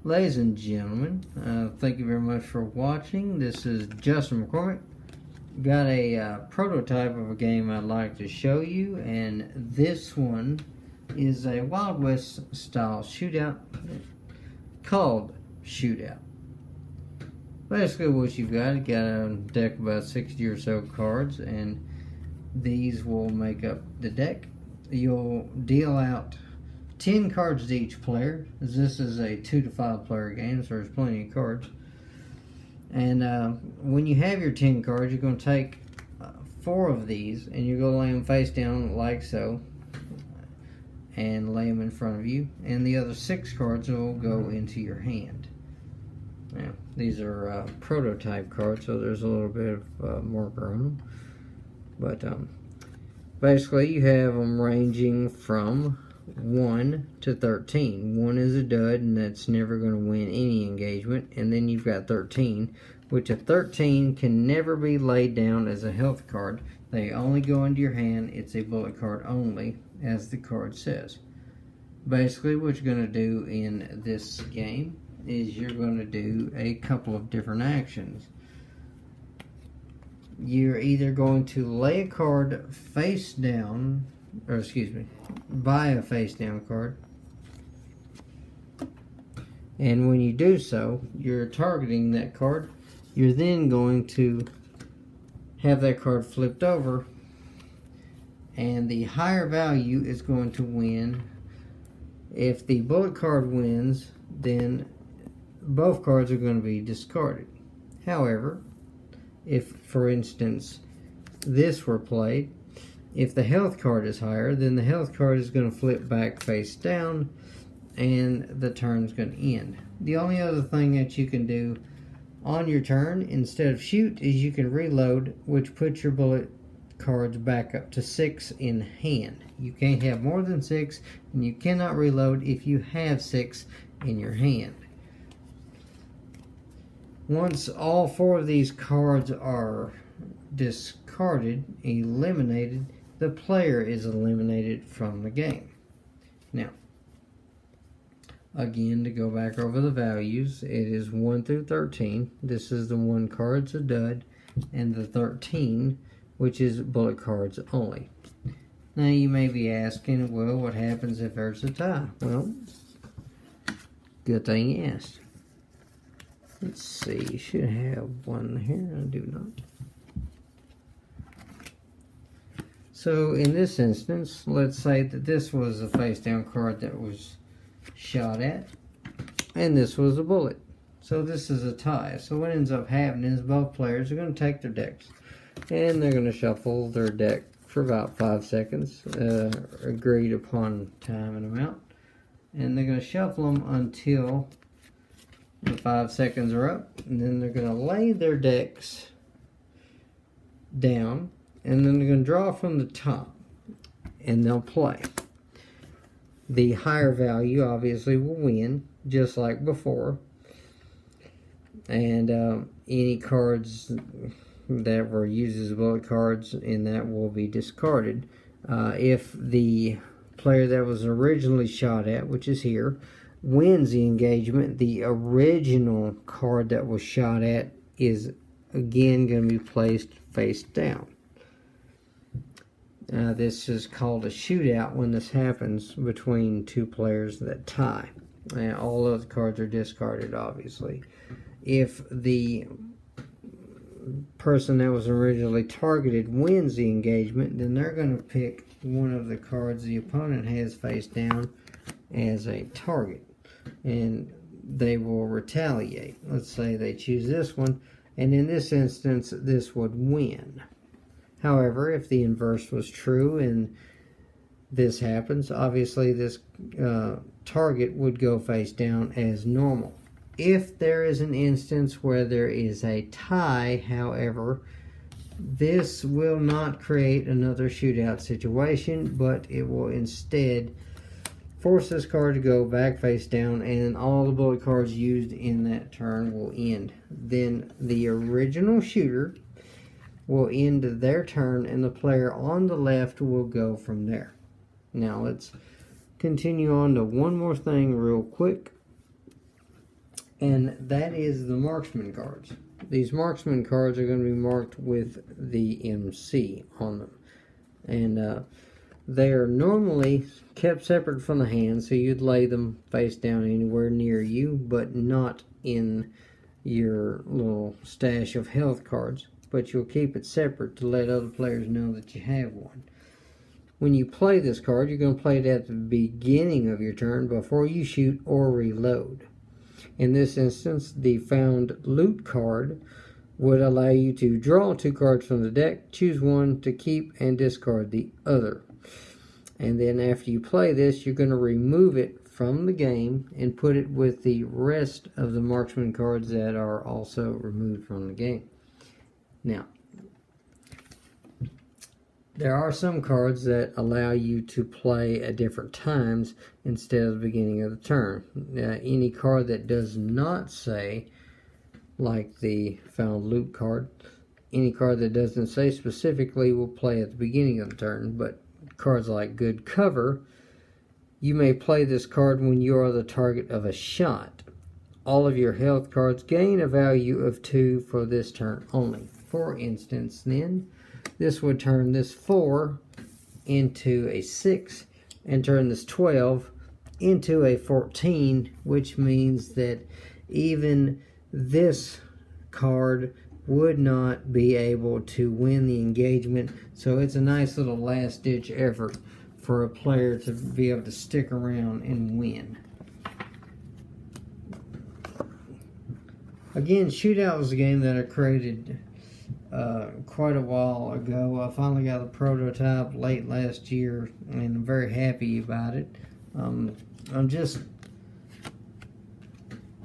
Ladies and gentlemen, thank you very much for watching. This is Justin McCormick. Got a prototype of a game I'd like to show you, and this one is a Wild West style shootout called Shootout. Basically what you've got a deck of about 60 or so cards, and these will make up the deck. You'll deal out 10 cards to each player, as this is a 2 to 5 player game, so there's plenty of cards. And when you have your 10 cards, you're going to take 4 of these and you're going to lay them face down like so, and lay them in front of you, and the other 6 cards will go into your hand. Now, these are prototype cards, so there's a little bit of marker on them, but basically you have them ranging from 1 to 13. 1 is a dud, and that's never going to win any engagement. And then you've got 13, which a 13 can never be laid down as a health card. They only go into your hand. It's a bullet card only, as the card says. Basically what you're going to do in this game is you're going to do a couple of different actions. You're either going to lay a card face down, or excuse me, buy a face down card, and when you do so, you're targeting that card. You're then going to have that card flipped over, and the higher value is going to win. If the bullet card wins, then both cards are going to be discarded. However, if, for instance, this were played, if the health card is higher, then the health card is going to flip back face down, and the turn's going to end. The only other thing that you can do on your turn, instead of shoot, is you can reload, which puts your bullet cards back up to 6 in hand. You can't have more than 6, and you cannot reload if you have 6 in your hand. Once all 4 of these cards are discarded, eliminated, the player is eliminated from the game. Now, again, to go back over the values, it is 1 through 13. This is the 1 card's a dud, and the 13, which is bullet cards only. Now, you may be asking, well, what happens if there's a tie? Well, good thing you asked. Let's see, you should have one here. I do not. So in this instance, let's say that this was a face down card that was shot at, and this was a bullet. So this is a tie. So what ends up happening is both players are going to take their decks, and they're going to shuffle their deck for about 5 seconds, agreed upon time and amount, and they're going to shuffle them until the 5 seconds are up, and then they're going to lay their decks down, and then they're going to draw from the top, and they'll play. The higher value obviously will win, just like before, and any cards that were used as bullet cards in that will be discarded. If the player that was originally shot at, which is here, wins the engagement, the original card that was shot at is again going to be placed face down. This is called a shootout when this happens between 2 players that tie. And all of the cards are discarded, obviously. If the person that was originally targeted wins the engagement, then they're going to pick one of the cards the opponent has face down as a target, and they will retaliate. Let's say they choose this one, and in this instance, this would win. However, if the inverse was true and this happens, obviously this target would go face down as normal. If there is an instance where there is a tie, however, this will not create another shootout situation, but it will instead force this card to go back face down, and all the bullet cards used in that turn will end. Then the original shooter will end their turn, and the player on the left will go from there. Now let's continue on to one more thing real quick. and that is the marksman cards. These marksman cards are going to be marked with the MC on them, and they are normally kept separate from the hand, so you'd lay them face down anywhere near you, but not in your little stash of health cards, but you'll keep it separate to let other players know that you have one. When you play this card, you're going to play it at the beginning of your turn before you shoot or reload. In this instance, the found loot card would allow you to draw 2 cards from the deck, choose one to keep, and discard the other. And then after you play this, you're going to remove it from the game and put it with the rest of the marksman cards that are also removed from the game. Now, there are some cards that allow you to play at different times instead of the beginning of the turn. Any card that does not say, like the found loot card, any card that doesn't say specifically will play at the beginning of the turn, but cards like good cover, you may play this card when you are the target of a shot. All of your health cards gain a value of 2 for this turn only. For instance, then, this would turn this 4 into a 6 and turn this 12 into a 14, which means that even this card would not be able to win the engagement. So it's a nice little last-ditch effort for a player to be able to stick around and win. Again, Shootout was a game that I created quite a while ago. I finally got a prototype late last year, and I'm very happy about it. I'm just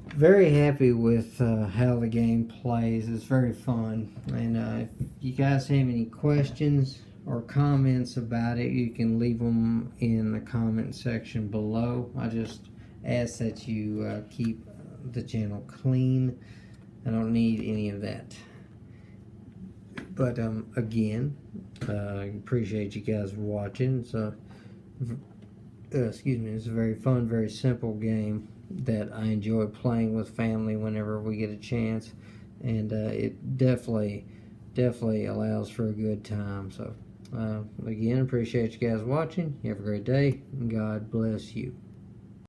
very happy with how the game plays. It's very fun, and if you guys have any questions or comments about it, you can leave them in the comment section below. I just ask that you keep the channel clean. I don't need any of that. But again, appreciate you guys watching. So, excuse me, it's a very fun, very simple game that I enjoy playing with family whenever we get a chance, and it definitely allows for a good time. So, again, appreciate you guys watching. You have a great day, and God bless you.